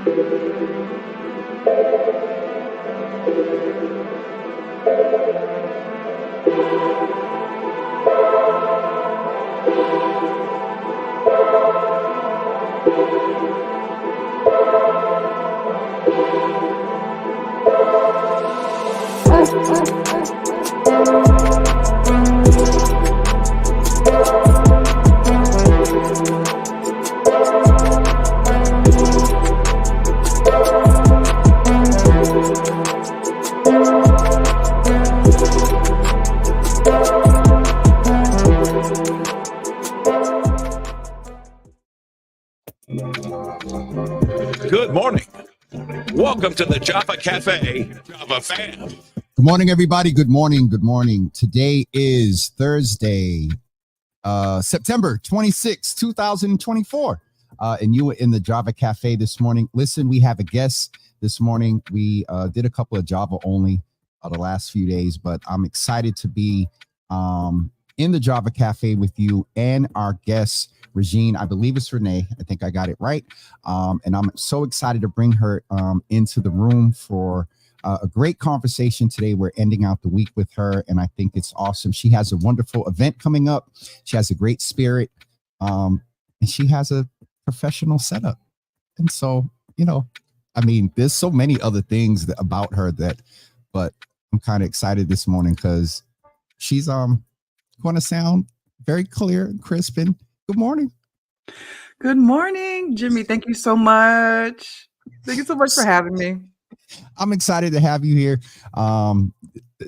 Good morning. Welcome to the Java Cafe, Java fam. Good morning, everybody. Good morning. Good morning. Today is Thursday, September 26, 2024. And you were in the Java Cafe this morning. Listen, we have a guest this morning. We did a couple of Java only the last few days, but I'm excited to be in the Java Cafe with you and our guest, Regina. I believe it's Renaye. I think I got it right. And I'm so excited to bring her into the room for a great conversation today. We're ending out the week with her, and I think it's awesome. She has a wonderful event coming up. She has a great spirit, and she has a professional setup. And so, I mean, there's so many other things about her but I'm kind of excited this morning because she's going to sound very clear and crisp. And good morning. Good morning, Jimmy. Thank you so much. Thank you so much for having me. I'm excited to have you here.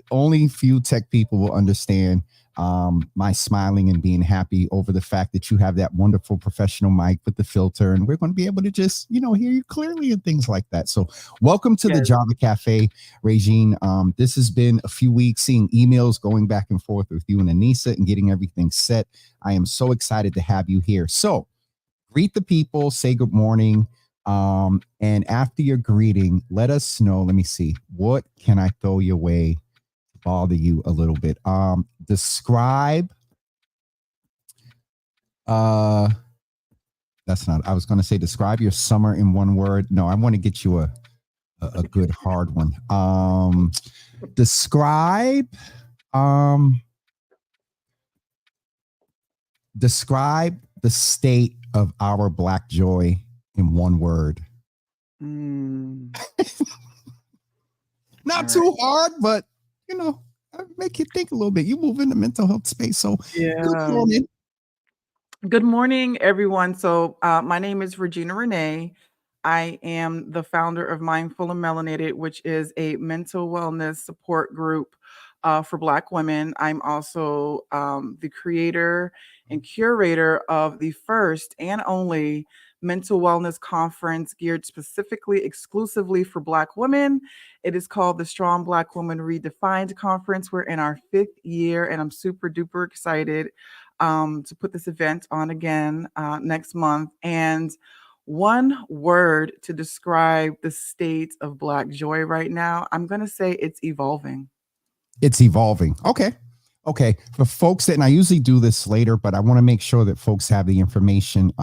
Only few tech people will understand my smiling and being happy over the fact that you have that wonderful professional mic with the filter, and we're going to be able to just, hear you clearly and things like that. So welcome to the Java Cafe, Regina. This has been a few weeks, seeing emails going back and forth with you and Anissa and getting everything set. I am so excited to have you here. So greet the people, say good morning. And after your greeting, let us know. Let me see. What can I throw your way to bother you a little bit? Describe. That's not. I was going to say describe your summer in one word. No, I want to get you a good hard one. Describe. Describe the state of our Black joy in one word. Not too hard, but make you think a little bit. You move in the mental health space. So good morning. Good morning, everyone. So my name is Regina Renaye. I am the founder of Mindful Melanated, which is a mental wellness support group for Black women. I'm also the creator and curator of the first and only mental wellness conference geared specifically, exclusively for Black women. It is called the Strong Black Woman Redefined Conference. We're in our 5th year, and I'm super duper excited to put this event on again next month. And one word to describe the state of Black joy right now, I'm going to say it's evolving. It's evolving. Okay. For folks and I usually do this later, but I want to make sure that folks have the information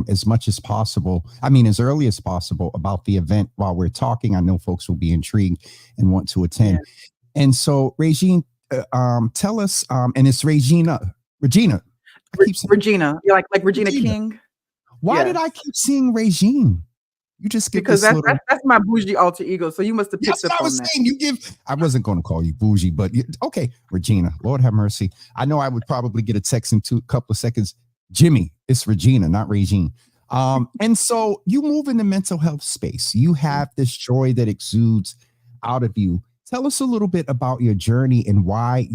as much as possible. I mean, as early as possible about the event while we're talking. I know folks will be intrigued and want to attend. Yeah. And so, Regina, tell us, and it's Regina. Regina. You're like Regina King. Why did I keep seeing Regina? You just get because that's my bougie alter ego. So you must have picked up on that. Saying. I wasn't going to call you bougie, but okay, Regina. Lord have mercy. I know I would probably get a text in a couple of seconds. Jimmy, it's Regina, not Regina. And so you move in the mental health space. You have this joy that exudes out of you. Tell us a little bit about your journey and why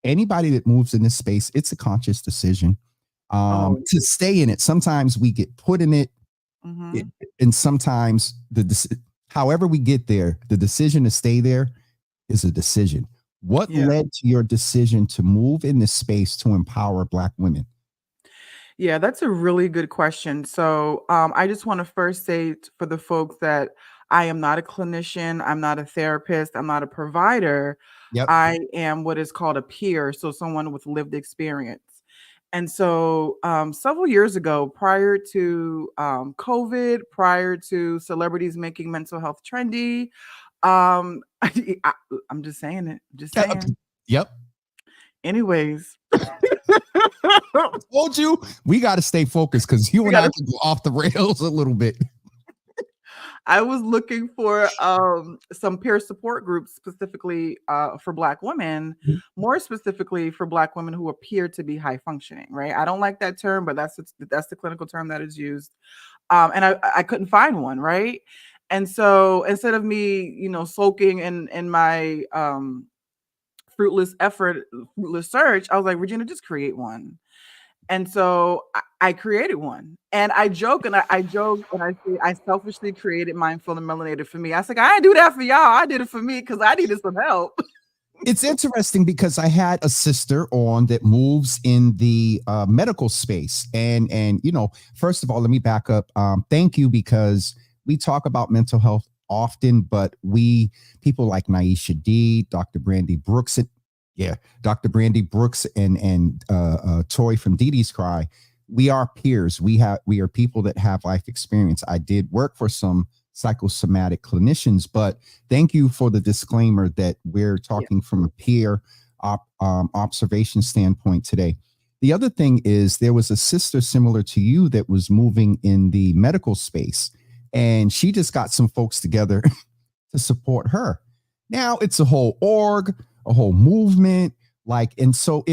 anybody that moves in this space, it's a conscious decision to stay in it. Sometimes we get put in it. Mm-hmm. And sometimes however we get there, the decision to stay there is a decision. What led to your decision to move in this space to empower Black women? Yeah, that's a really good question. So I just want to first say for the folks that I am not a clinician, I'm not a therapist, I'm not a provider. Yep. I am what is called a peer, so someone with lived experience. And so several years ago, prior to COVID, prior to celebrities making mental health trendy, I'm just saying it. Just Yeah, saying. yep. Anyways, Told you we got to stay focused because you we and I gotta can go off the rails a little bit. I was looking for some peer support groups specifically for Black women, more specifically for Black women who appear to be high functioning. Right? I don't like that term, but that's the clinical term that is used. And I couldn't find one. Right? And so instead of me, sulking in my fruitless search, I was like, Regina, just create one. And so I created one, and I joke and I joke and I say I selfishly created Mindful and Melanated for me. I was like, I didn't do that for y'all. I did it for me because I needed some help. It's interesting because I had a sister on that moves in the medical space, and first of all, let me back up. Thank you, because we talk about mental health often, but people like Naisha D, Dr. Brandy Brooks, Dr. Brandy Brooks, and Toy from Dee Dee's Cry. We are peers. We are people that have life experience. I did work for some psychosomatic clinicians, but thank you for the disclaimer that we're talking from a peer observation standpoint today. The other thing is there was a sister similar to you that was moving in the medical space, and she just got some folks together to support her. Now it's a whole org, a whole movement, and so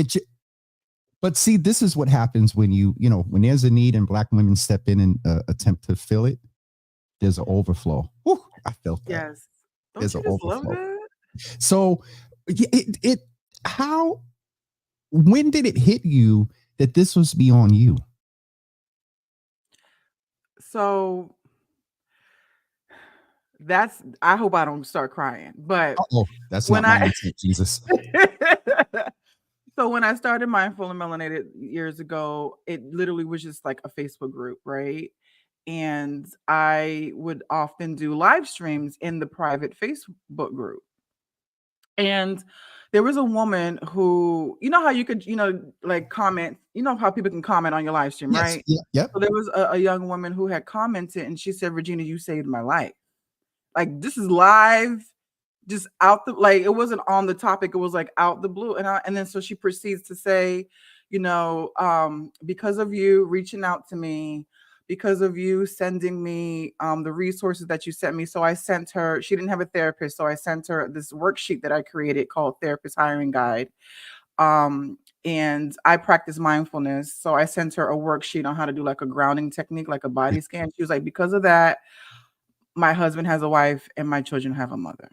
but see, this is what happens when when there's a need and Black women step in and attempt to fill it. There's an overflow. Whew, I felt that. Yes. Don't There's you an just love overflow. that? So when did it hit you that this was beyond you? So I hope I don't start crying, but Oh, that's when not my I intent, Jesus. so when I started Mindful and Melanated years ago, it literally was just like a Facebook group, right? And I would often do live streams in the private Facebook group. And there was a woman who, you know how you could, like comment, how people can comment on your live stream, Yes. right? Yeah. Yep. So there was a young woman who had commented and she said, Regina, you saved my life. Like, this is live, just out it wasn't on the topic, it was like out the blue. And then so she proceeds to say, because of you reaching out to me, because of you sending me the resources that you sent me. So I sent her, she didn't have a therapist, so I sent her this worksheet that I created called Therapist Hiring Guide. And I practice mindfulness, so I sent her a worksheet on how to do like a grounding technique, like a body scan. She was like, because of that, my husband has a wife and my children have a mother.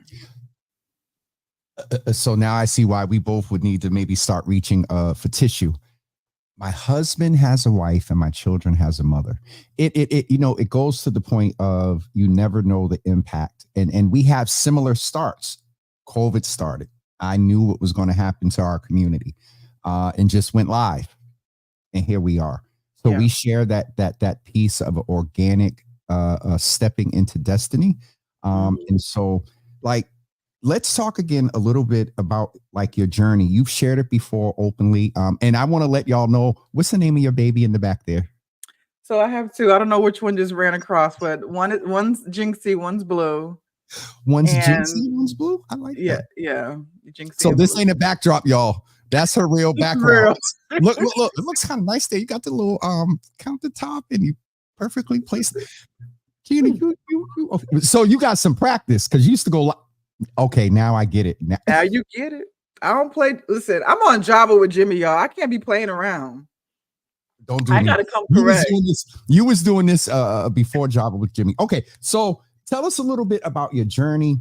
So now I see why we both would need to maybe start reaching for tissue. My husband has a wife and my children has a mother. It goes to the point of you never know the impact. And we have similar starts. COVID started. I knew what was going to happen to our community and just went live. And here we are. So we share that piece of organic stepping into destiny. And so let's talk again a little bit about your journey. You've shared it before openly. And I want to let y'all know, what's the name of your baby in the back there? So I have two. I don't know which one just ran across, but one's Jinxie, one's blue. One's Jinxie, one's blue. I like that. Yeah. Jinxie. So this ain't a backdrop, y'all. That's her real background. Look. It looks kind of nice there. You got the little countertop and you perfectly placed. So you got some practice because you used to go. Okay, now I get it. Now you get it. I don't play. Listen, I'm on Java with Jimmy, y'all. I can't be playing around. Don't do I me. gotta come correct. You was doing this before Java with Jimmy. Okay, so tell us a little bit about your journey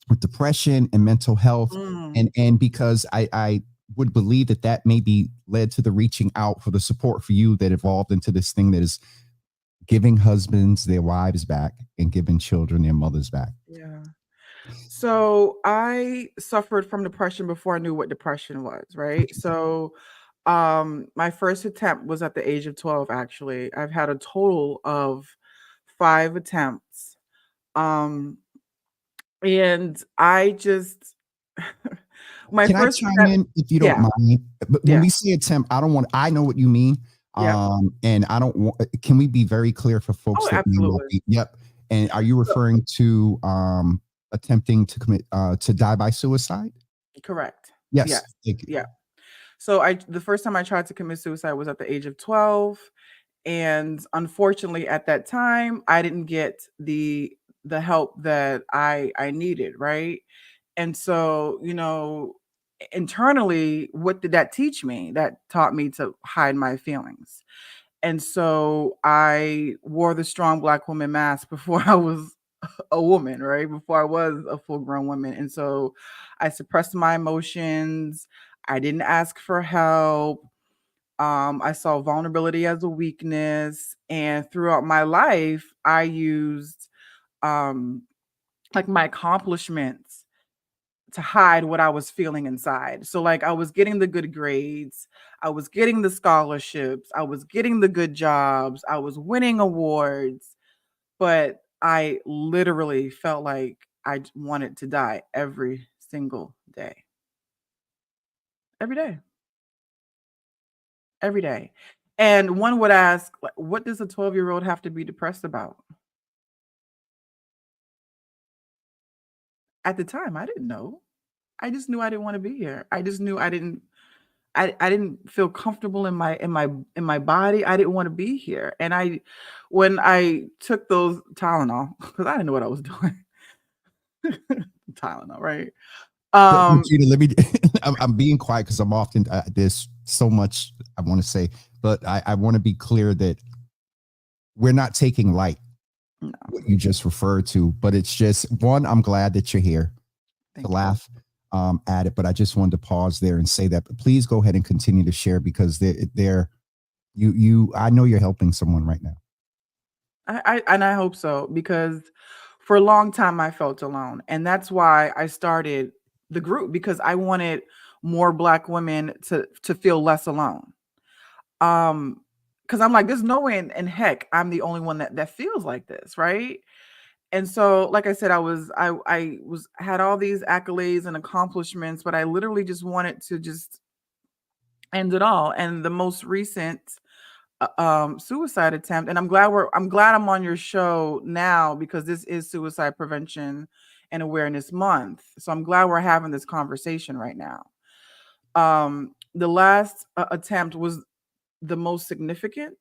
with depression and mental health, and because I would believe that maybe led to the reaching out for the support for you that evolved into this thing that is giving husbands their wives back and giving children their mothers back. Yeah. So I suffered from depression before I knew what depression was, right? So my first attempt was at the age of 12, actually. I've had a total of 5 attempts. And I just My Can I first chime attempt, in if you don't yeah, mind? But when yeah, we say attempt, I know what you mean. yeah. And I don't want, can we be very clear for folks Oh, that may not absolutely. be? Yep. And are you So, referring to attempting to commit to die by suicide? correct. Yes. Yes. Thank you. Yeah. So the first time I tried to commit suicide was at the age of 12. And unfortunately, at that time, I didn't get the help that I needed, right? And so, internally, what did that teach me? That taught me to hide my feelings. And so I wore the strong black woman mask before I was a woman, right? Before I was a full grown woman. And so I suppressed my emotions. I didn't ask for help. I saw vulnerability as a weakness. And throughout my life, I used um, like my accomplishments to hide what I was feeling inside. So, like, I was getting the good grades, I was getting the scholarships, I was getting the good jobs, I was winning awards, but I literally felt like wanted to die every single day. Every day. Every day. And one would ask, like, what does a 12-year-old have to be depressed about? At the time, I didn't know. I just knew I didn't want to be here. I just knew I didn't feel comfortable in my body. I didn't want to be here. And when I took those Tylenol, because I didn't know what I was doing. Tylenol, right? But Um, Regina, let me. I'm being quiet because I'm often there's so much I want to say, but I want to be clear that we're not taking light no, what you just referred to, but it's just one. I'm glad that you're here to thank you. laugh at it, but I just wanted to pause there and say that. But please go ahead and continue to share because they're you. I know you're helping someone right now. I hope so, because for a long time I felt alone. And that's why I started the group, because I wanted more black women to feel less alone. Because I'm like, there's no way in heck I'm the only one that feels like this, right? And so, like I said, I had all these accolades and accomplishments, but I literally just wanted to just end it all. And the most recent suicide attempt, and I'm glad I'm on your show now, because this is Suicide Prevention and Awareness Month. So I'm glad we're having this conversation right now. The last attempt was the most significant,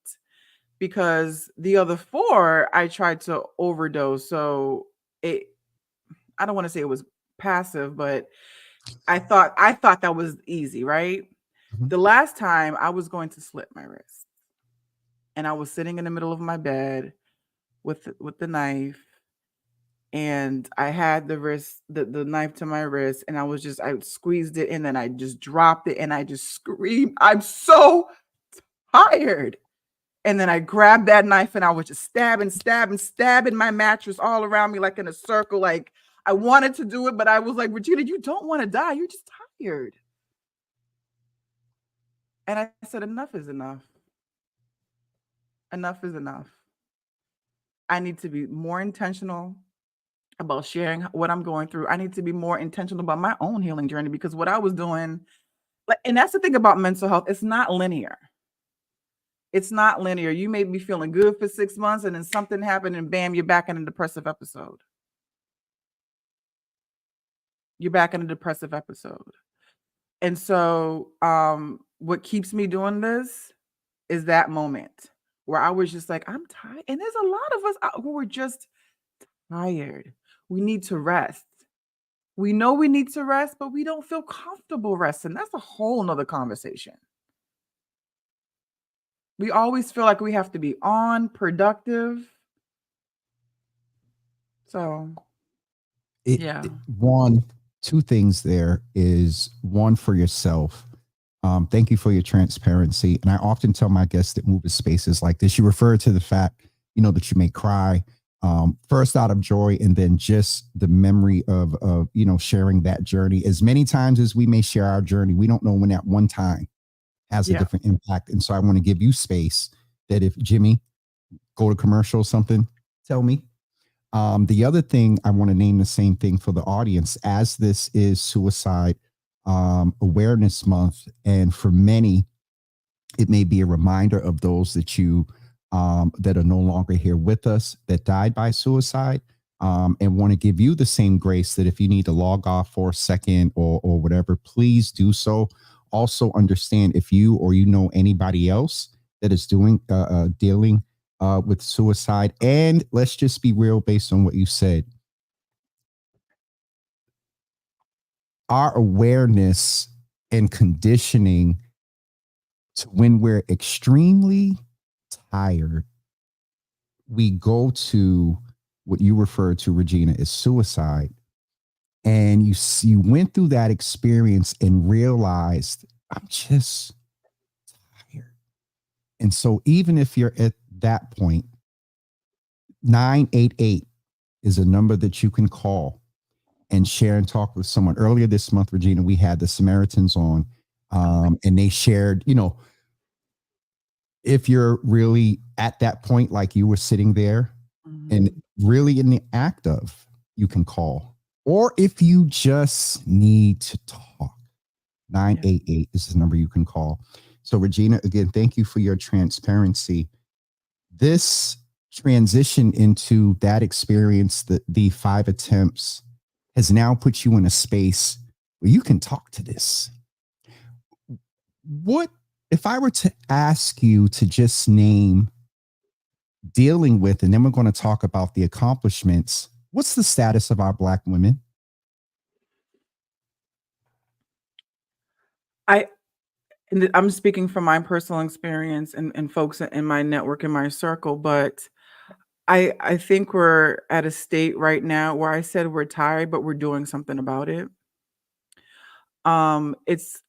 because the other four I tried to overdose. So it I don't want to say it was passive, but I thought that was easy, right? Mhm. The last time I was going to slit my wrist, and I was sitting in the middle of my bed with the knife, and I had the knife to my wrist, and I squeezed it, and then I just dropped it, and I just screamed, "I'm so tired." And then I grabbed that knife, and I was just stabbing my mattress all around me, like in a circle. Like, I wanted to do it, but I was like, Regina, you don't want to die. You're just tired. And I said, enough is enough. Enough is enough. I need to be more intentional about sharing what I'm going through. I need to be more intentional about my own healing journey, because what I was doing, like, and that's the thing about mental health, it's not linear. It's not linear. You may be feeling good for 6 months, and then something happened, and bam, you're back in a depressive episode. You're back in a depressive episode. And so, what keeps me doing this is that moment where I was just like, I'm tired. And there's a lot of us who are just tired. We need to rest. We know we need to rest, but we don't feel comfortable resting. That's a whole nother conversation. We always feel like we have to be on, productive. So, yeah. One, two things there is one for yourself. Thank you for your transparency. And I often tell my guests that move in spaces like this, you refer to the fact, that you may cry, first out of joy, and then just the memory of sharing that journey. As many times as we may share our journey, we don't know when that one time has a Yeah. different impact. And so I want to give you space that if Jimmy go to commercial or something, tell me. The other thing I want to name the same thing for the audience, as this is Suicide Awareness Month. And for many, it may be a reminder of those that you that are no longer here with us, that died by suicide, and want to give you the same grace that if you need to log off for a second or whatever, please do so. Also understand if you or you know anybody else that is dealing with suicide. And let's just be real based on what you said. Our awareness and conditioning to when we're extremely tired, we go to what you refer to, Regina, as suicide. And you went through that experience and realized, I'm just tired. And so even if you're at that point, 988 is a number that you can call and share and talk with someone. Earlier this month, Regina, we had the Samaritans on, and they shared, if you're really at that point, like you were sitting there and really in the act of, you can call. Or if you just need to talk, 988 is the number you can call. So Regina, again, thank you for your transparency. This transition into that experience, the 5 attempts, has now put you in a space where you can talk to this. What if I were to ask you to just name dealing with, and then we're going to talk about the accomplishments, what's the status of our Black women? I'm speaking from my personal experience and folks in my network, in my circle, but I think we're at a state right now where I said we're tired, but we're doing something about it. It's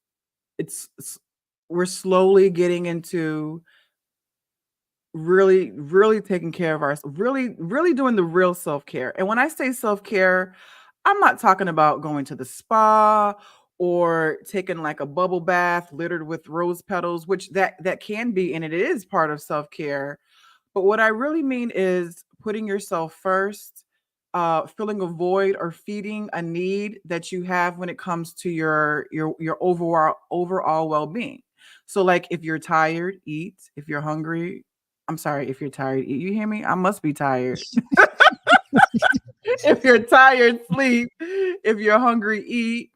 we're slowly getting into really taking care of ourselves, really doing the real self-care. And when I say self-care, I'm not talking about going to the spa or taking like a bubble bath littered with rose petals, which that can be, and it is part of self-care. But what I really mean is putting yourself first, filling a void or feeding a need that you have when it comes to your overall well-being. So like if you're tired, eat. If you're hungry, I'm sorry, if you're tired, eat. You hear me? I must be tired. If you're tired, sleep. If you're hungry, eat.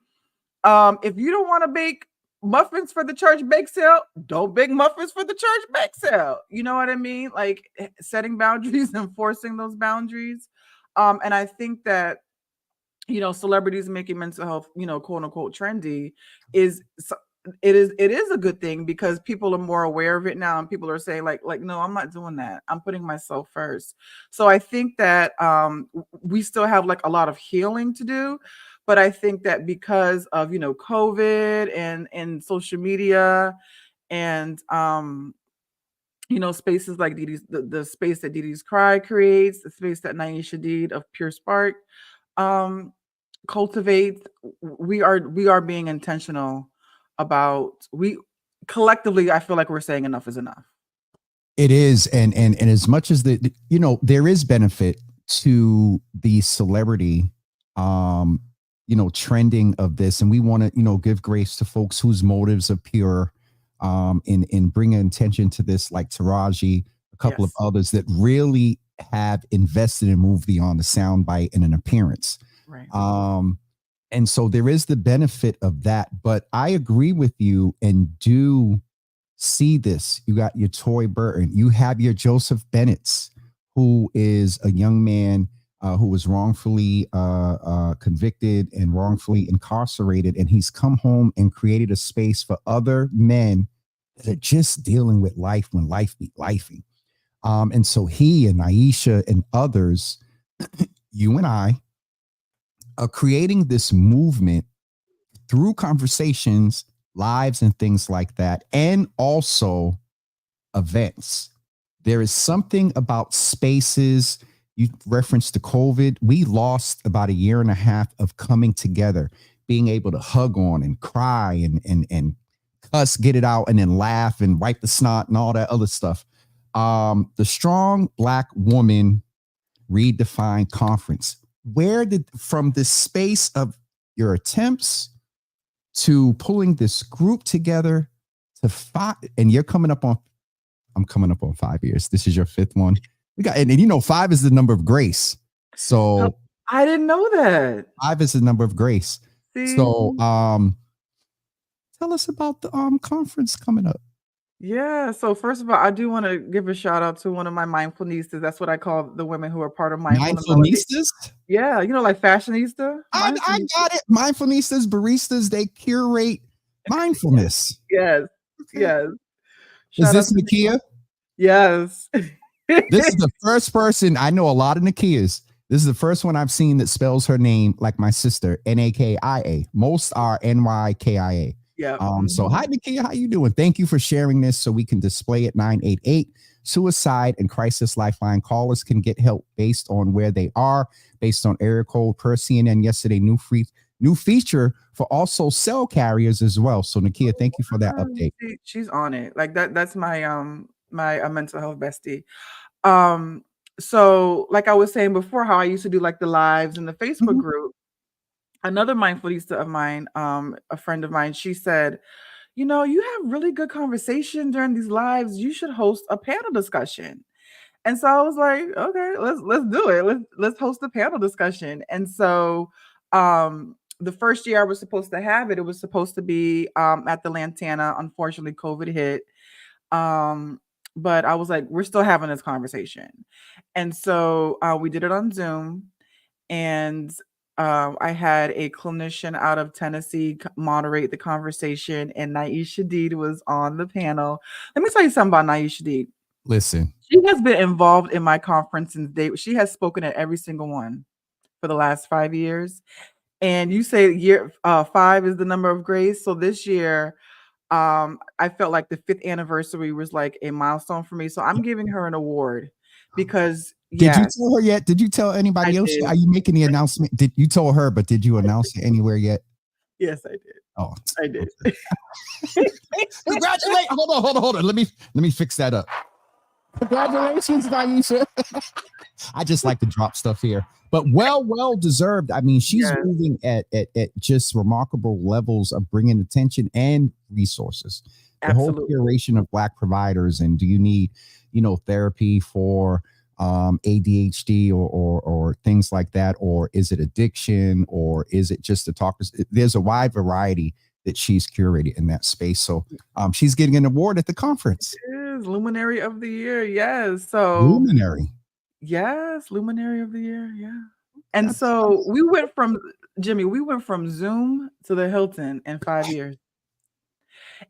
If you don't want to bake muffins for the church bake sale, don't bake muffins for the church bake sale. You know what I mean? Like setting boundaries, enforcing those boundaries. And I think that celebrities making mental health, quote unquote trendy is it is a good thing because people are more aware of it now and people are saying like no, I'm not doing that. I'm putting myself first. So I think that we still have like a lot of healing to do, but I think that because of COVID and social media and spaces like the space that Didi's Cry creates, the space that Naisha Deed of Pure Spark um cultivates, we are being intentional about we collectively. I feel like we're saying enough is enough. It is, and as much as there is benefit to the celebrity, trending of this, and we want to give grace to folks whose motives are pure, in bringing attention to this, like Taraji, a couple of others that really have invested and moved beyond the soundbite and an appearance. Right. And so there is the benefit of that, but I agree with you and do see this. You got your Tory Burton, you have your Joseph Bennett's, who is a young man who was wrongfully convicted and wrongfully incarcerated. And he's come home and created a space for other men that are just dealing with life when life be lifing. And so he and Aisha and others, you and I, are creating this movement through conversations, lives, and things like that, and also events. There is something about spaces. You referenced to COVID. We lost about 1.5 years of coming together, being able to hug on and cry and cuss, get it out, and then laugh and wipe the snot and all that other stuff. The Strong Black Woman Redefined Conference. From this space of your attempts to pulling this group together to five. And I'm coming up on 5 years. This is your fifth one. We got, and you know, 5 is the number of grace. So I didn't know that. 5 is the number of grace. See? So tell us about the conference coming up. Yeah. So first of all, I do want to give a shout out to one of my mindful nieces. That's what I call the women who are part of Mindful Melanated. Mindfulnistas? Yeah, you know, like fashionista. I got it. Mindfulnistas, baristas, they curate mindfulness. Yes. Okay. Yes. Is Shout this out to Nakia? Yes. This is the first person. I know a lot of Nakias. This is the first one I've seen that spells her name like my sister, Nakia. Most are Nykia. Yeah. So hi Nakia, how you doing? Thank you for sharing this so we can display it. 988 Suicide and Crisis Lifeline. Callers can get help based on where they are, based on area code per CNN yesterday. New feature for also cell carriers as well. So Nakia, thank you for that update. She's on it. Like that's my my mental health bestie. So like I was saying before, how I used to do like the lives in the Facebook group. Another mindfulista of mine, a friend of mine, she said, you know, you have really good conversation during these lives. You should host a panel discussion. And so I was like, okay, let's do it. Let's host a panel discussion. And so the first year I was supposed to have it, it was supposed to be at the Lantana. Unfortunately, COVID hit. But I was like, we're still having this conversation. And so we did it on Zoom. And I had a clinician out of Tennessee moderate the conversation, and Naisha Deed was on the panel. Let me tell you something about Naisha Deed. Listen, she has been involved in my conference since day. She has spoken at every single one for the last 5 years. And you say year 5 is the number of grace. So this year, I felt like the 5th anniversary was like a milestone for me. So I'm giving her an award because did you tell her yet? Did you tell anybody else? Are you making the announcement? Did you tell her, but did you announce it anywhere yet? Yes, I did. Oh, I did. Okay. Congratulations. Hold on. Let me fix that up. Congratulations, Naisha. I just like to drop stuff here, but well deserved. I mean, she's moving at just remarkable levels of bringing attention and resources. Absolutely. The whole curation of Black providers, and do you need, therapy for ADHD or things like that, or is it addiction, or is it just to talk? There's a wide variety that she's curated in that space. So she's getting an award at the conference. It is Luminary of the Year. Yes. So Luminary. Yes, Luminary of the Year. Yeah. And so we went from Zoom to the Hilton in 5 years.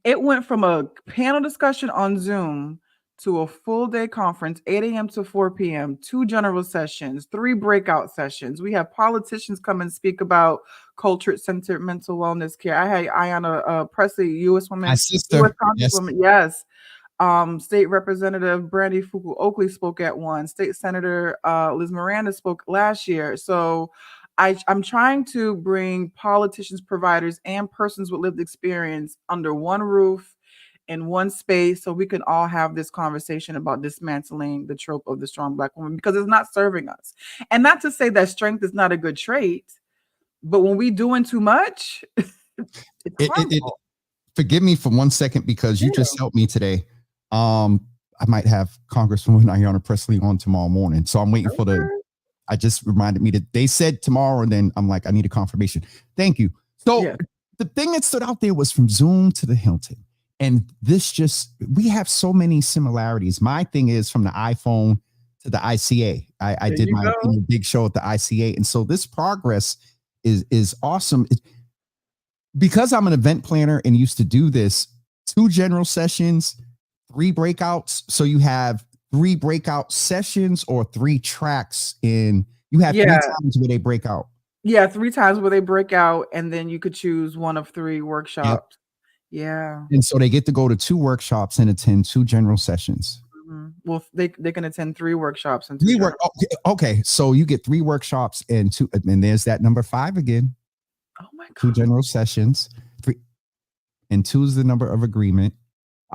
It went from a panel discussion on Zoom to a full day conference, 8 a.m. to 4 p.m., 2 general sessions, 3 breakout sessions. We have politicians come and speak about culture-centered mental wellness care. I had Ayanna Presley, U.S. woman, my sister, U.S. Congresswoman, yes. State Representative Brandy Fuku-Oakley spoke at one. State Senator Liz Miranda spoke last year. So I'm trying to bring politicians, providers, and persons with lived experience under one roof in one space so we can all have this conversation about dismantling the trope of the strong Black woman, because it's not serving us. And not to say that strength is not a good trait, but when we doing too much, it's harmful. Forgive me for 1 second, because you just helped me today. I might have Congresswoman Ayanna Presley on tomorrow morning. So I'm waiting for I just reminded me that they said tomorrow, and then I'm like, I need a confirmation. Thank you. So the thing that stood out there was from Zoom to the Hilton. And we have so many similarities. My thing is from the iPhone to the ICA. I did my big show at the ICA. And so this progress is awesome. Because I'm an event planner and used to do this, 2 general sessions, 3 breakouts. So you have 3 breakout sessions or 3 tracks you have 3 times where they break out. Yeah, 3 times where they break out, and then you could choose one of 3 workshops. Yep. Yeah. And so they get to go to 2 workshops and attend 2 general sessions. Mm-hmm. Well, they can attend 3 workshops and 2 okay. So you get 3 workshops and 2, and there's that number 5 again. Oh my God. 2 general sessions, 3, and 2 is the number of agreement.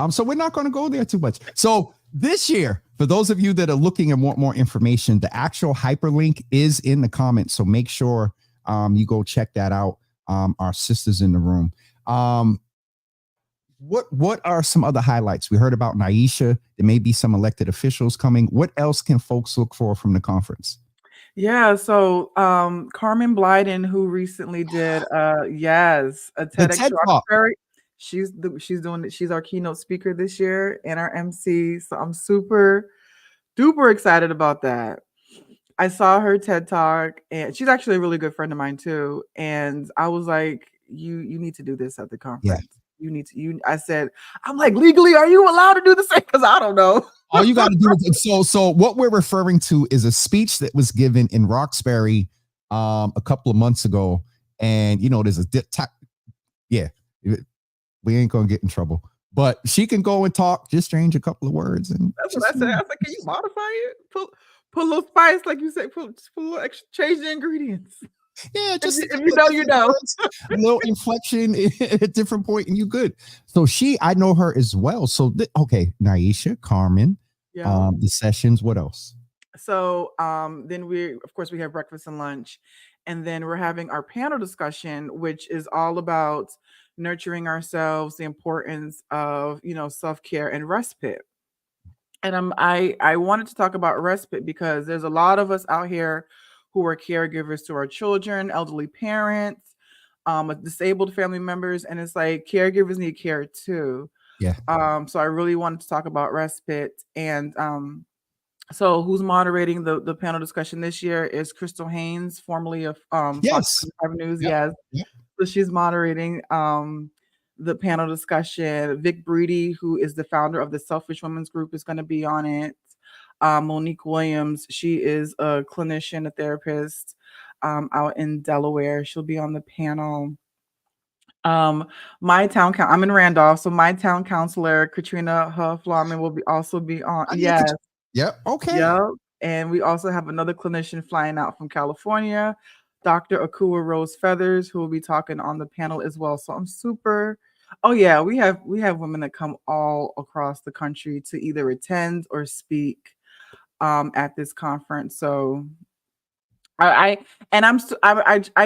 So we're not going to go there too much. So this year, for those of you that are looking and want more information, the actual hyperlink is in the comments. So make sure you go check that out. Our sisters in the room. What are some other highlights? We heard about Naisha. There may be some elected officials coming. What else can folks look for from the conference? Yeah, so Carmen Blyden, who recently did a The TEDx TED Talk. Roxbury, she's doing it, she's our keynote speaker this year and our MC. So I'm super duper excited about that. I saw her TED Talk and she's actually a really good friend of mine too. And I was like, you need to do this at the Yeah. conference. You need to I said, I'm like, legally, are you allowed to do the same? Because I don't know. All you got to do is so what we're referring to is a speech that was given in Roxbury a couple of months ago, and there's a we ain't gonna get in trouble, but she can go and talk, just change a couple of words, and That's what I said. I said, can you modify it? Put a little spice, like you said, put a little extra, change the ingredients. Yeah, just if you know, you know. words, a little inflection at a different point, and you good. So I know her as well. So okay, Naisha, Carmen, Yeah. the sessions. What else? So then we have breakfast and lunch, and then we're having our panel discussion, which is all about nurturing ourselves, the importance of self-care and respite. And I wanted to talk about respite because there's a lot of us out here who are caregivers to our children, elderly parents, disabled family members, and it's like caregivers need care too. Yeah. So I really wanted to talk about respite. And so who's moderating the panel discussion this year is Crystal Haynes, formerly of Fox Yes. 5 News. Yep. Yes. Yep. So she's moderating the panel discussion. Vic Breedy, who is the founder of the Selfish Women's Group, is going to be on it. Monique Williams, she is a clinician, a therapist out in Delaware. She'll be on the panel. I'm in Randolph, so my town councilor Katrina Huff-Lawman will also be on. Yes. Yep. Okay. Yep. And we also have another clinician flying out from California, Dr. Akua Rose Feathers, who will be talking on the panel as well. So I'm super. Oh yeah, we have women that come all across the country to either attend or speak at this conference. So I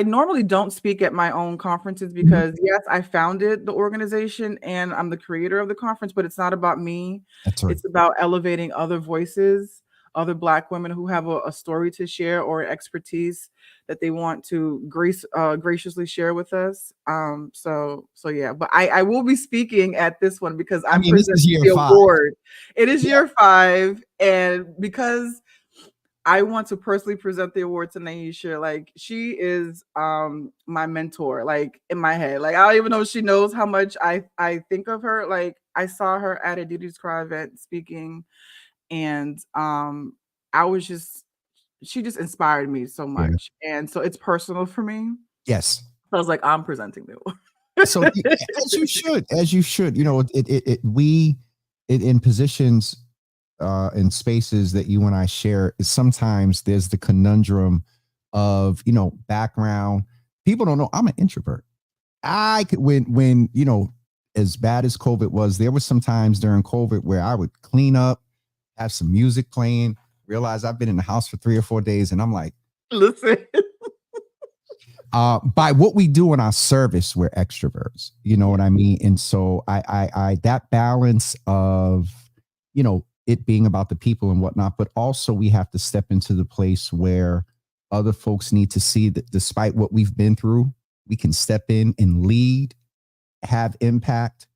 normally don't speak at my own conferences because yes, I founded the organization and I'm the creator of the conference, but it's not about me. That's right. It's about elevating other voices, other Black women who have a story to share or expertise that they want to graciously share with us. So yeah, but I will be speaking at this one because I'm this is presenting year the 5. award. It is year 5, and because I want to personally present the award to Naisha. Like, she is my mentor, like in my head. Like, I don't even know if she knows how much I think of her. Like, I saw her at a Duty's Cry event speaking, and she just inspired me so much. Yeah. And so it's personal for me. Yes. So I was like, I'm presenting the award. So as you should, we in positions in spaces that you and I share, is sometimes there's the conundrum of background. People don't know I'm an introvert. I could when as bad as COVID was, there was some times during COVID where I would clean up, have some music playing, realize I've been in the house for 3 or 4 days, and I'm like, listen. By what we do in our service, we're extroverts. You know what I mean? And so I that balance of it being about the people and whatnot, but also we have to step into the place where other folks need to see that despite what we've been through, we can step in and lead, have impact,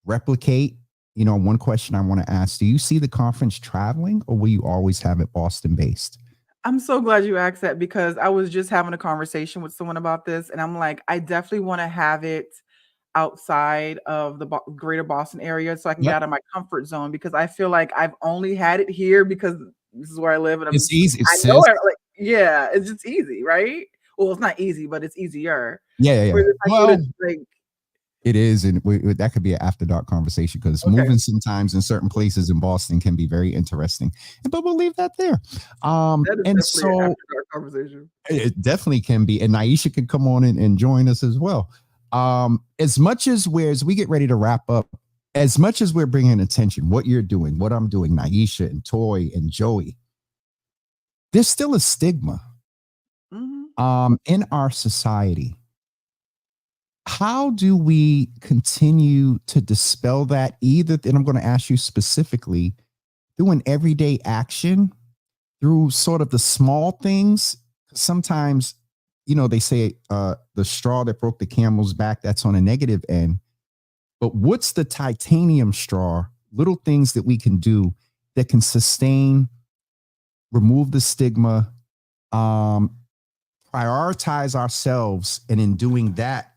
replicate. One question I want to ask, do you see the conference traveling, or will you always have it Boston based? I'm so glad you asked that because I was just having a conversation with someone about this, and I'm like, I definitely want to have it outside of the greater Boston area so I can get out of my comfort zone, because I feel like I've only had it here because this is where I live, and it's easy. I know it, like, yeah, it's just easy, right? Well, it's not easy, but it's easier. Yeah. Well, it is, and that could be an after dark conversation because moving sometimes in certain places in Boston can be very interesting. But we'll leave that there. And so an after dark conversation. It definitely can be, and Naisha can come on and join us as well. As much as we get ready to wrap up, as much as we're bringing attention, what you're doing, what I'm doing, Naisha and Toy and Joey, there's still a stigma in our society How do we continue to dispel that? Either, and I'm going to ask you specifically, through an everyday action, through sort of the small things. Sometimes, they say the straw that broke the camel's back, that's on a negative end. But what's the titanium straw? Little things that we can do that can sustain, remove the stigma, prioritize ourselves. And in doing that,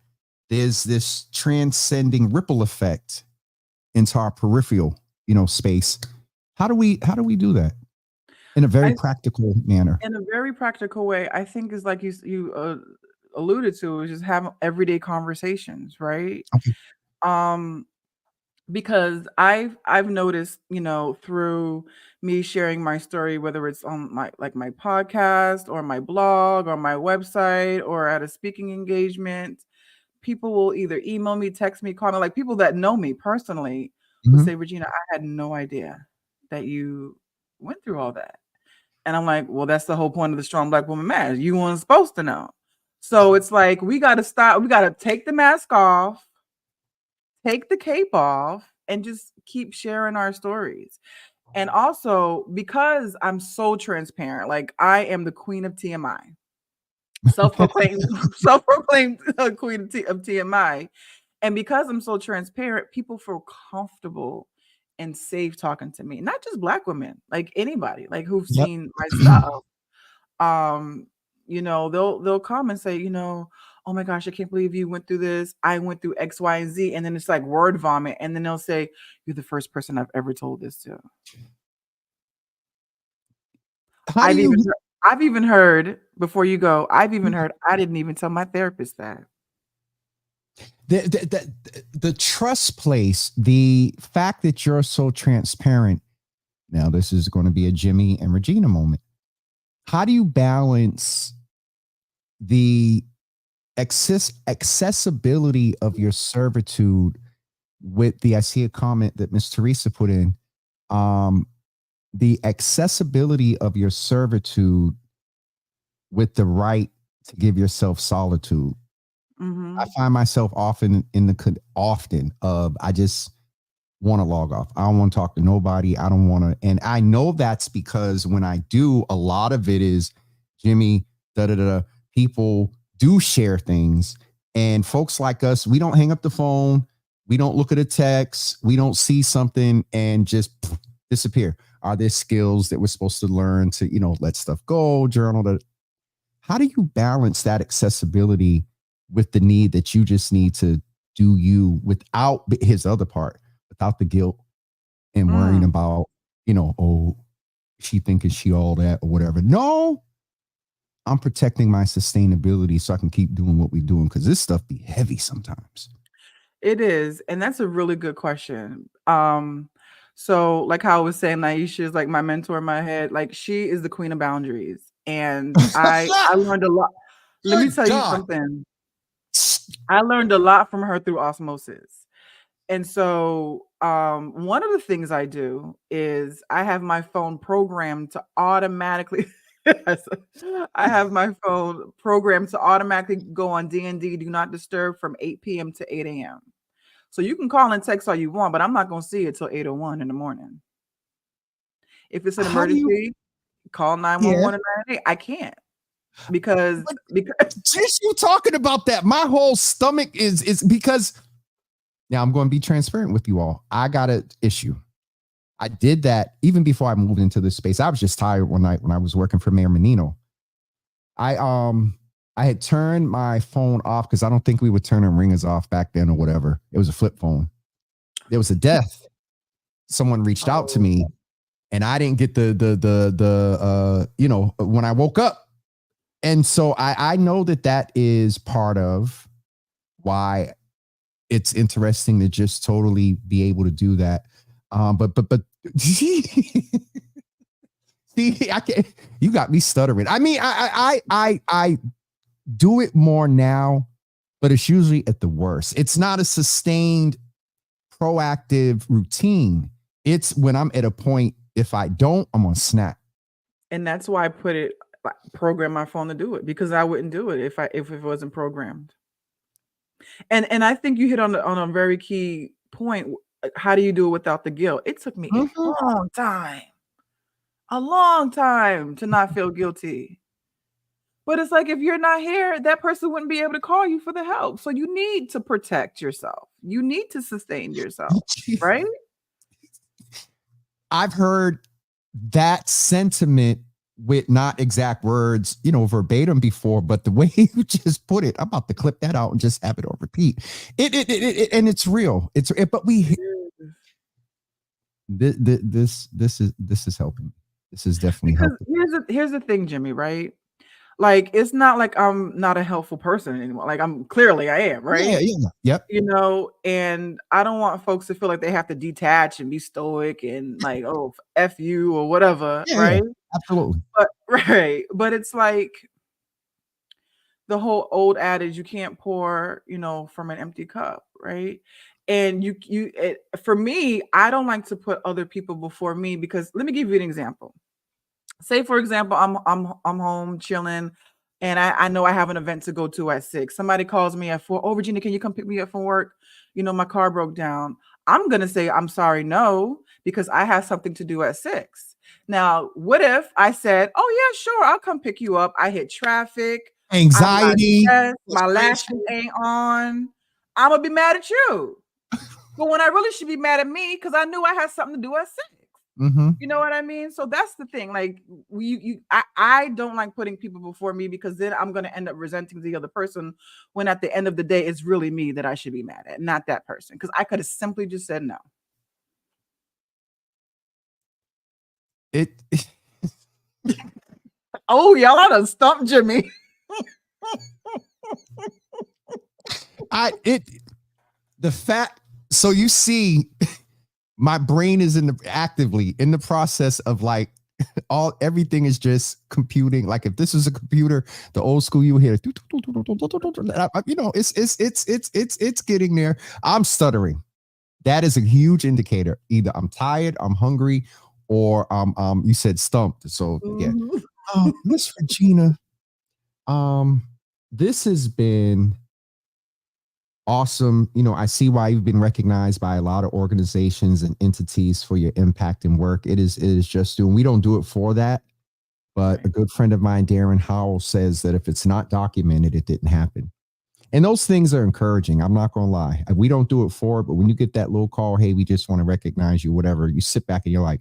there's this transcending ripple effect into our peripheral, space. How do we do that in a very I practical manner? In a very practical way, I think is like alluded to, is just have everyday conversations, right? Okay. Um, because I've noticed, through me sharing my story, whether it's on my podcast or my blog or my website or at a speaking engagement, people will either email me, text me, call me, like people that know me personally will Mhm. say, Regina, I had no idea that you went through all that. And I'm like, well, that's the whole point of the Strong Black Woman Mask. You weren't supposed to know. So it's like, we got to stop. We got to take the mask off, take the cape off, and just keep sharing our stories. And also, because I'm so transparent, like I am the queen of TMI, self-proclaimed, self-proclaimed queen of TMI. And because I'm so transparent, people feel comfortable and safe talking to me. Not just Black women, like anybody, like who've Yep. seen my stuff. um they'll come and say, oh my gosh, I can't believe you went through this. I went through X, Y, and Z. And then it's like word vomit, and then they'll say, you're the first person I've ever told this to. How do you I've even heard, before you go, I've even heard I didn't even tell my therapist that. the trust place, the fact that you're so transparent? Now, this is going to be a Jimmy and Regina moment. How do you balance the accessibility of your servitude with I see a comment that Miss Teresa put in, the accessibility of your servitude with the right to give yourself solitude? I Mm-hmm. find myself often I just want to log off. I don't want to talk to nobody. I don't want to. And I know that's because when I do, a lot of it is Jimmy, people do share things. And folks like us, we don't hang up the phone. We don't look at a text. We don't see something and just disappear. Are there skills that we're supposed to learn to, let stuff go, journal? How do you balance that accessibility with the need that you just need to do you without his other part, without the guilt and worrying Mm. about, oh, she thinking she all that or whatever? No, I'm protecting my sustainability so I can keep doing what we're doing, because this stuff be heavy sometimes. It is, and that's a really good question. So like how I was saying, Naisha is like my mentor in my head. Like she is the queen of boundaries, and I learned a lot. Let me Good tell you God. something. I learned a lot from her through osmosis. And so one of the things I do is I have my phone programmed to automatically Yes, I have my phone programmed to automatically go on D&D, do not disturb, from 8 p.m. to 8 a.m. So you can call and text all you want, but I'm not going to see it till 8:01 in the morning. If it's an How do you, emergency, call yeah, 911 and 988. I can't because but just you talking about that, my whole stomach is because now I'm going to be transparent with you all. I got an issue. I did that even before I moved into this space. I was just tired one night when I was working for Mayor Menino. I had turned my phone off because I don't think we were turning ringers off back then or whatever. It was a flip phone. There was a death. Someone reached out to me, and I didn't get the when I woke up. And so I know that is part of why it's interesting to just totally be able to do that. But see, I can't. You got me stuttering. I mean, I do it more now, but it's usually at the worst. It's not a sustained, proactive routine. It's when I'm at a point. If I don't, I'm gonna snap. And that's why I program my phone to do it, because I wouldn't do it if it wasn't programmed. And I think you hit on a very key point. How do you do it without the guilt? It took me a long time to not feel guilty. But it's like if you're not here, that person wouldn't be able to call you for the help. So you need to protect yourself. You need to sustain yourself, right? I've heard that sentiment with not exact words, verbatim before, but the way you just put it, I'm about to clip that out and just have it on repeat. And it's real. But this is helping. This is definitely Because helping. here's the thing, Jimmy, right? Like it's not like I'm not a helpful person anymore. Like I am, right? Yeah. Yep. And I don't want folks to feel like they have to detach and be stoic and like, oh, F you or whatever, Yeah. right? Absolutely. But right. But it's like the whole old adage, you can't pour, from an empty cup, right? And for me, I don't like to put other people before me because let me give you an example. Say, for example, I'm home chilling, and I know I have an event to go to at 6. Somebody calls me at 4. Oh, Regina, can you come pick me up from work? My car broke down. I'm gonna say I'm sorry, no, because I have something to do at 6. Now, what if I said, oh yeah, sure, I'll come pick you up. I hit traffic, I'm not Anxiety, stressed, my lashes frustration. ain't on. I'm gonna be mad at you. But when I really should be mad at me because I knew I had something to do at 6. Mm-hmm. You know what I mean? So that's the thing. Like I don't like putting people before me because then I'm gonna end up resenting the other person when at the end of the day it's really me that I should be mad at, not that person. Because I could have simply just said no. It Oh, y'all done stumped Jimmy. the fact. So you see, my brain is actively in the process of like everything is just computing. Like if this is a computer, the old school you hear, it's getting there. I'm stuttering. That is a huge indicator. Either I'm tired, I'm hungry, or you said stumped. So yeah, Miss Regina, this has been awesome. I see why you've been recognized by a lot of organizations and entities for your impact and work. It is just doing. We don't do it for that, but a good friend of mine, Darren Howell, says that if it's not documented, it didn't happen. And those things are encouraging. I'm not going to lie. We don't do it for it, but when you get that little call, hey, we just want to recognize you, whatever, you sit back and you're like,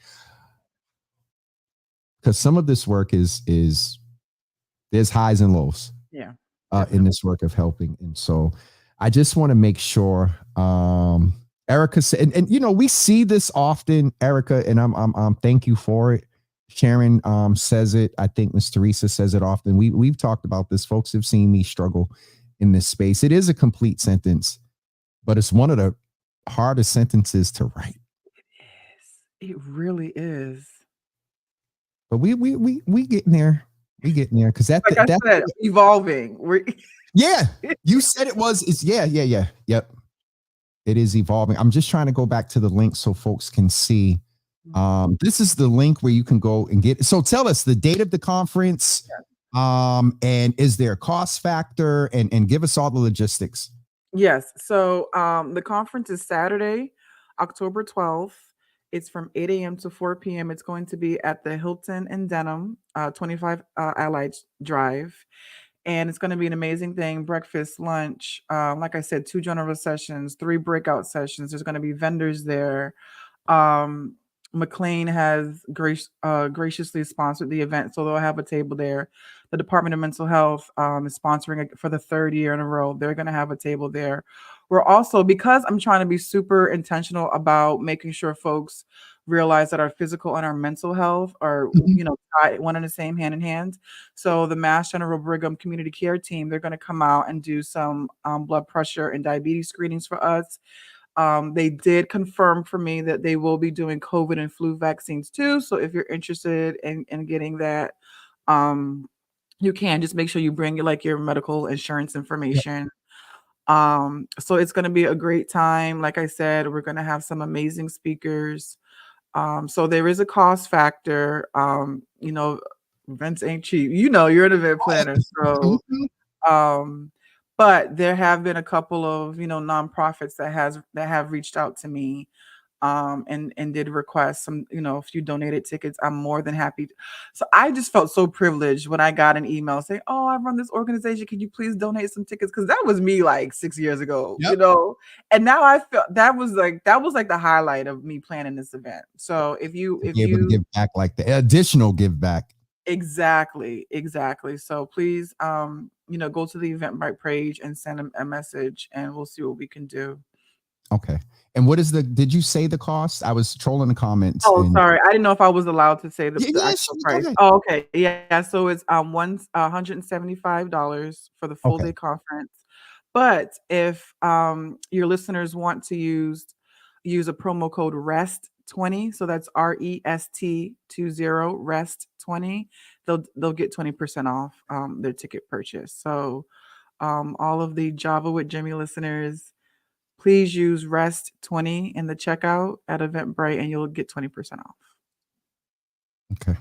because some of this work is there's highs and lows. Yeah. In this work of helping. And so I just want to make sure, Erica said, and we see this often, Erica, and I'm thank you for it. Sharon says it. I think Miss Teresa says it often. We've talked about this. Folks have seen me struggle in this space. It is a complete sentence, but it's one of the hardest sentences to write. It really is. But we getting there. We getting there because Like I said, evolving. Yeah, you said it was. It's yep. It is evolving. I'm just trying to go back to the link so folks can see. This is the link where you can go and get. So tell us the date of the conference. And is there a cost factor? And give us all the logistics. Yes. So the conference is Saturday, October 12th. It's from 8 a.m. to 4 p.m. It's going to be at the Hilton in Denham, 25 Allied Drive. And it's going to be an amazing thing. Breakfast, lunch, like I said, 2 general sessions, 3 breakout sessions. There's going to be vendors there. McLean has graciously sponsored the event, so they'll have a table there. The Department of Mental Health is sponsoring it for the 3rd year in a row. They're going to have a table there. We're also, because I'm trying to be super intentional about making sure folks realize that our physical and our mental health are, tied one and the same, hand in hand. So the Mass General Brigham Community Care Team, they're going to come out and do some blood pressure and diabetes screenings for us. They did confirm for me that they will be doing COVID and flu vaccines too. So if you're interested in getting that, you can just make sure you bring your medical insurance information. So it's going to be a great time. Like I said, we're going to have some amazing speakers. So there is a cost factor. Events ain't cheap. You're an event planner. So, But there have been a couple of, nonprofits that have reached out to me, and did request some, if you donated tickets, I'm more than happy. So I just felt so privileged when I got an email saying, "Oh, I run this organization. Can you please donate some tickets?" Because that was me like 6 years ago, Yep. And now I felt that was like the highlight of me planning this event. So if Be able to give back, like the additional give back. exactly, exactly. So please, go to the Eventbrite page and send them a message, and we'll see what we can do. Okay. And what is did you say the cost? I was trolling the comments Oh, and sorry. I didn't know if I was allowed to say the yeah, the yeah, actual sure, go price. ahead. Oh, okay. Yeah, so it's, $175 for the full Okay. day conference. But if, your listeners want to use a promo code REST20, so that's REST20, REST20, they'll get 20% off, their ticket purchase. So, all of the Java with Jimmy listeners, please use REST20 in the checkout at Eventbrite, and you'll get 20% off. Okay.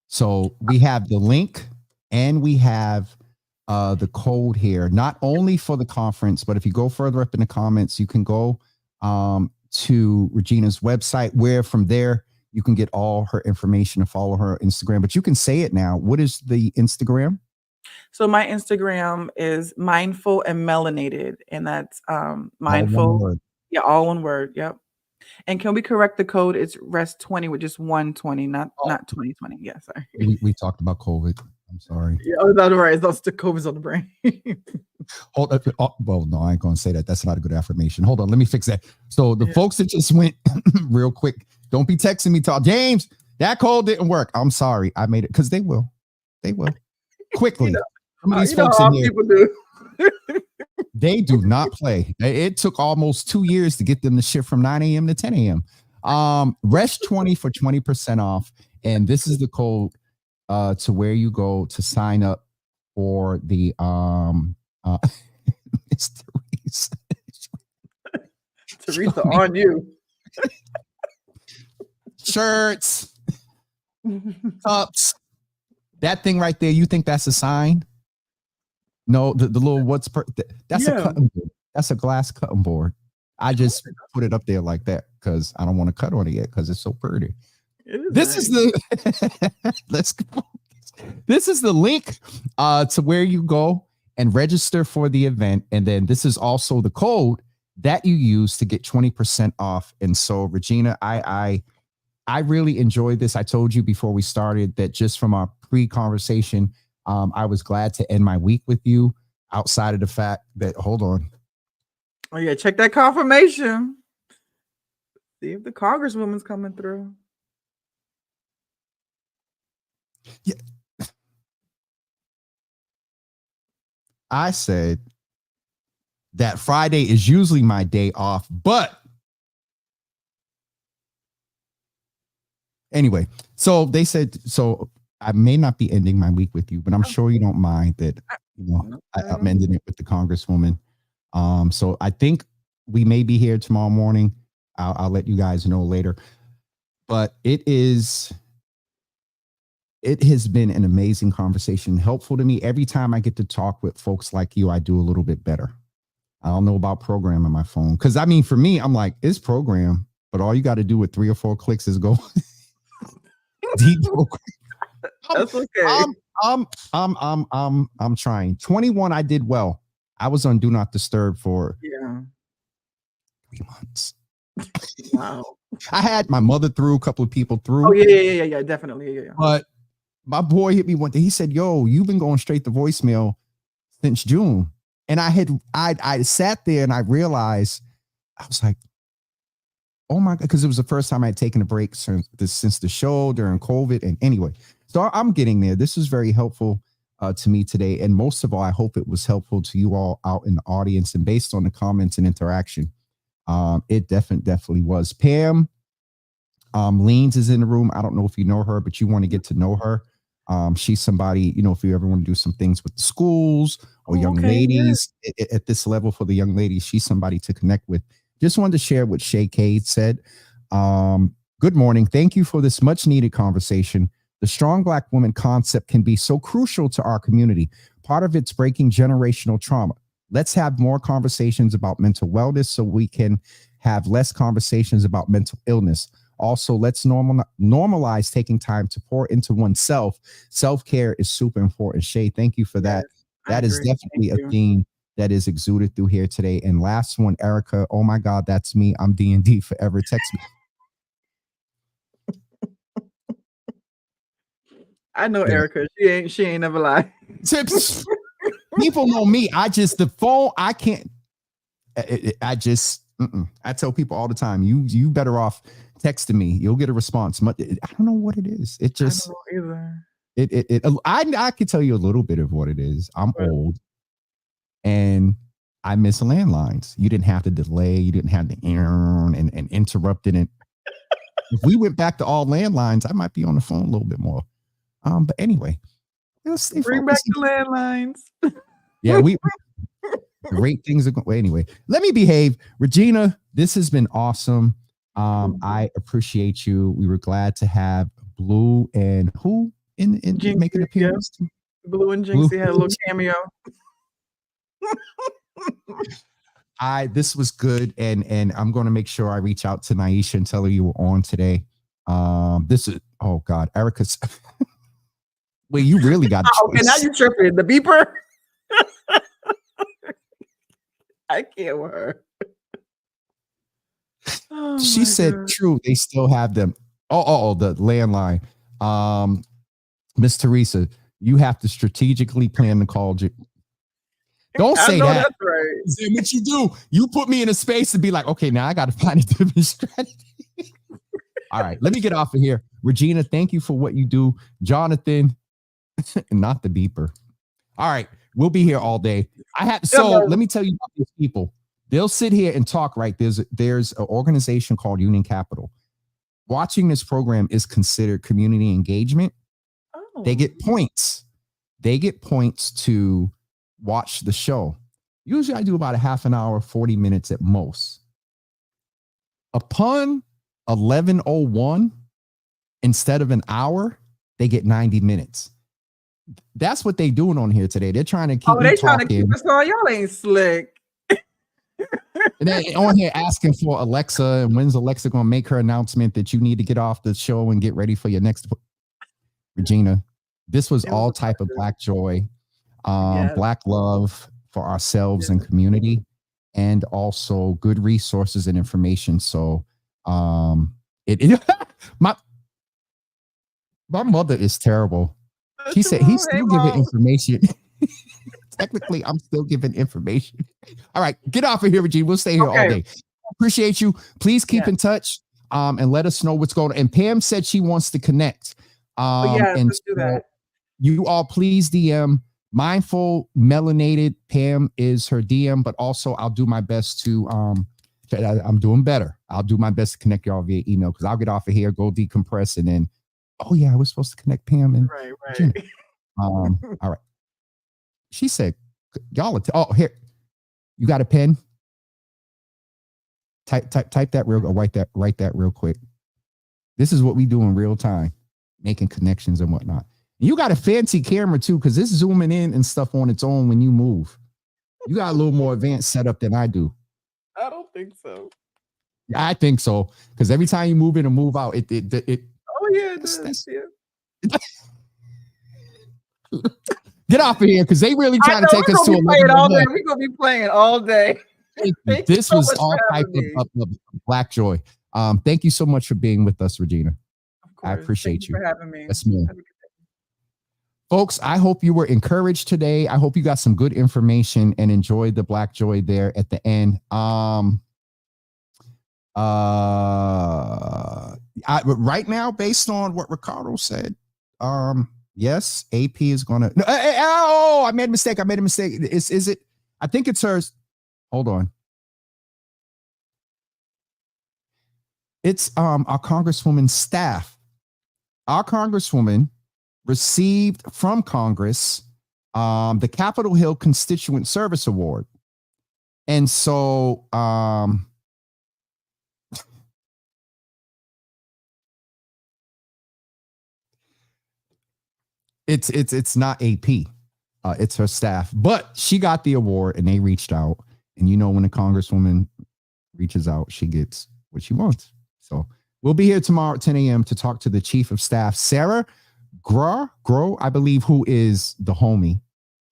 So we have the link and we have the code here, not only for the conference, but if you go further up in the comments, you can go to Regina's website, where from there you can get all her information and follow her Instagram. But you can say it now. What is the Instagram? So my Instagram is Mindful and Melanated, and that's All one mindful. word. Yeah, all one word. Yep. And can we correct the code? It's REST20 with just 120, not 2020. Yeah, sorry. We talked about COVID. I'm sorry. Yeah, oh, that's right. Those the COVID's on the brain. Hold up. Oh, well, no, I ain't gonna say that. That's not a good affirmation. Hold on, let me fix that. So the folks that just went real quick, don't be texting me, talk James. That code didn't work. I'm sorry. I made it because they will quickly. Some of these folks in here, people do. they do not play. It took almost 2 years to get them to shift from 9 a.m. to 10 a.m. REST20 for 20% off, and this is the code to where you go to sign up for the Miss Teresa. Teresa on you. Shirts, cups, that thing right there. You think that's a sign? No, the little that's a cutting board. That's a glass cutting board. I just put it up there like that because I don't want to cut on it yet because it's so pretty. This is the let's go. This is the link to where you go and register for the event. And then this is also the code that you use to get 20% off. And so, Regina, I really enjoyed this. I told you before we started that just from our pre-conversation, I was glad to end my week with you, outside of the fact that, hold on. Oh yeah, check that confirmation. See if the Congresswoman's coming through. Yeah. I said that Friday is usually my day off, but anyway, so they said, so I may not be ending my week with you, but I'm sure you don't mind that, I'm ending it with the Congresswoman. So I think we may be here tomorrow morning. I'll let you guys know later, but it has been an amazing conversation, helpful to me. Every time I get to talk with folks like you, I do a little bit better. I don't know about programming my phone. Cause I mean, for me, I'm like, it's program, but all you got to do with 3 or 4 clicks is go deprogram. That's okay. I'm trying. 21, I did well. I was on Do Not Disturb for 3 months. Wow. I had my mother through, a couple of people through. Oh yeah, definitely. Yeah. But my boy hit me one day. He said, "Yo, you've been going straight to voicemail since June." And I sat there and I realized, I was like, oh my God, because it was the first time I had taken a break since the show during COVID. And anyway, so I'm getting there. This was very helpful to me today. And most of all, I hope it was helpful to you all out in the audience. And based on the comments and interaction, it definitely was. Pam Leans is in the room. I don't know if you know her, but you want to get to know her. She's somebody, if you ever want to do some things with the schools or young ladies at this level for the young ladies, she's somebody to connect with. Just wanted to share what Shay Cade said. Good morning. Thank you for this much needed conversation. The strong Black woman concept can be so crucial to our community. Part of it's breaking generational trauma. Let's have more conversations about mental wellness so we can have less conversations about mental illness. Also, let's normalize taking time to pour into oneself. Self-care is super important. Shay, thank you for that. That is definitely a theme that is exuded through here today. And last one, Erica. Oh my God, that's me. I'm D&D forever. Text me. I know Erica. She ain't never lied. Tips. People know me. The phone, I can't. I tell people all the time, you better off texting me. You'll get a response. I don't know what it is. It just, I don't know either. I can tell you a little bit of what it is. I'm old and I miss landlines. You didn't have to delay. You didn't have to and interrupting it. If we went back to all landlines, I might be on the phone a little bit more. But anyway, let's bring back the landlines. Yeah, great things are going. Anyway, let me behave. Regina, this has been awesome. I appreciate you. We were glad to have Blue and who in make an appearance. Yeah. Blue and Jinxie had a little cameo. This was good, and I'm going to make sure I reach out to Naisha and tell her you were on today. This is Erica's. Well, you really got a choice. Okay, now you tripping. The beeper. I can't with her. She said, God. True, they still have them. The landline. Miss Teresa, you have to strategically plan the call. Don't say that. That's right. Say what you do. You put me in a space to be like, okay, now I got to find a different strategy. All right, let me get off of here. Regina, thank you for what you do. Jonathan, not the beeper. All right, we'll be here all day. Let me tell you about these people. They'll sit here and talk, right? There's an organization called Union Capital. Watching this program is considered community engagement. Oh. They get points. They get points to watch the show. Usually I do about a half an hour, 40 minutes at most. Upon 11:01, instead of an hour, they get 90 minutes. That's what they doing on here today. They're trying to keep trying to keep us on. Y'all ain't slick. And then on here asking for Alexa, and when's Alexa going to make her announcement that you need to get off the show and get ready for your next. Regina, this was all type of Black joy, Black love for ourselves and community, and also good resources and information. So my mother is terrible. She said he's still giving information. Technically, I'm still giving information. All right, get off of here, Regina. We'll stay here all day. Appreciate you. Please keep in touch and let us know what's going on. And Pam said she wants to connect. Let's do that. You all please DM Mindful Melanated. Pam is her DM, but also I'll do my best to I'm doing better. I'll do my best to connect y'all via email because I'll get off of here, go decompress, and then I was supposed to connect Pam and Regina. All right. She said, y'all here. You got a pen? Type that write that real quick. This is what we do in real time, making connections and whatnot. You got a fancy camera too, because it's zooming in and stuff on its own when you move. You got a little more advanced setup than I do. I don't think so. I think so, because every time you move in and move out, it. Oh yeah, it does. Get off of here, because they really trying to take us to a level. We're gonna be playing all day. This was all type of Black joy. Thank you so much for being with us, Regina. Of course. I appreciate you for having me. Yes, ma'am. Folks, I hope you were encouraged today. I hope you got some good information and enjoyed the Black joy there at the end. Right now, based on what Ricardo said, yes, AP is gonna. No, I made a mistake. Is it? I think it's hers. Hold on. It's our Congresswoman's staff. Our Congresswoman received from Congress the Capitol Hill Constituent Service Award, and so it's not AP. It's her staff, but she got the award and they reached out. And when a congresswoman reaches out, she gets what she wants. So we'll be here tomorrow at 10 a.m. to talk to the chief of staff, Sarah Grow, I believe, who is the homie,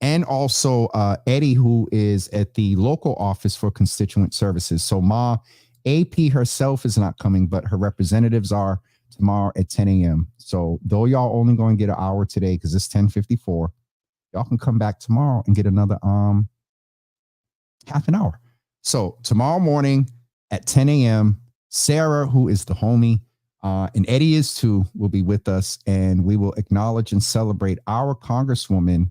and also Eddie, who is at the local office for constituent services. So Ma AP herself is not coming, but her representatives are tomorrow at 10 a.m. So though y'all only going to get an hour today because it's 10:54, y'all can come back tomorrow and get another half an hour. So tomorrow morning at 10 a.m., Sarah, who is the homie, and Eddie is too, will be with us, and we will acknowledge and celebrate our Congresswoman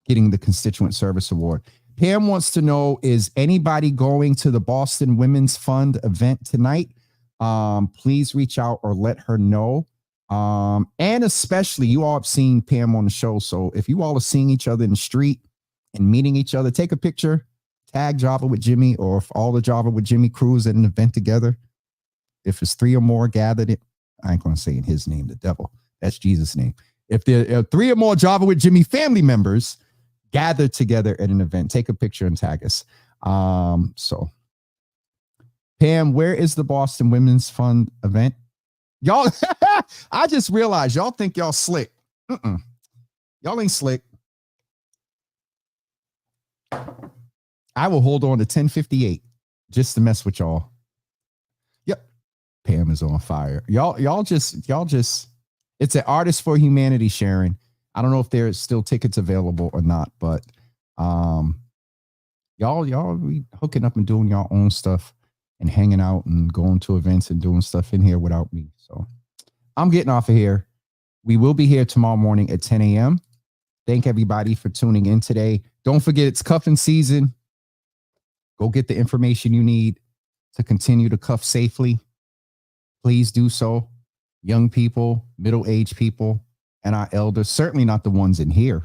getting the Constituent Service Award. Pam wants to know, is anybody going to the Boston Women's Fund event tonight? Please reach out or let her know. And especially, you all have seen Pam on the show, so if you all are seeing each other in the street and meeting each other, take a picture, tag Java with Jimmy, or if all the Java with Jimmy crews at an event together. If it's 3 or more gathered, I ain't going to say in his name, the devil. That's Jesus' name. If there are 3 or more Java with Jimmy family members gathered together at an event, take a picture and tag us. So, Pam, where is the Boston Women's Fund event? Y'all, I just realized y'all think y'all slick. Y'all ain't slick. I will hold on to 10:58 just to mess with y'all. Yep. Pam is on fire. Y'all just, it's an Artist for Humanity, Sharon. I don't know if there's still tickets available or not, but y'all be hooking up and doing y'all own stuff and hanging out and going to events and doing stuff in here without me. So I'm getting off of here. We will be here tomorrow morning at 10 a.m. Thank everybody for tuning in today. Don't forget, it's cuffing season. Go get the information you need to continue to cuff safely. Please do so. Young people, middle-aged people, and our elders, certainly not the ones in here.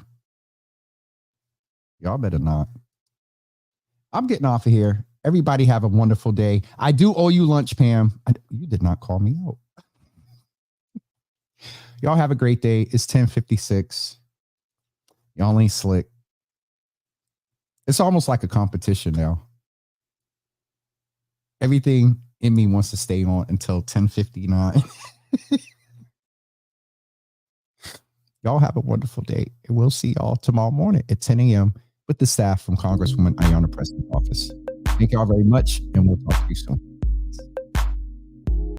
Y'all better not. I'm getting off of here. Everybody have a wonderful day. I do owe you lunch, Pam. You did not call me out. Y'all have a great day. It's 10:56. Y'all ain't slick. It's almost like a competition now. Everything in me wants to stay on until 10:59. Y'all have a wonderful day. And we'll see y'all tomorrow morning at 10 a.m. with the staff from Congresswoman Ayanna Preston's office. Thank y'all very much, and we'll talk to you soon.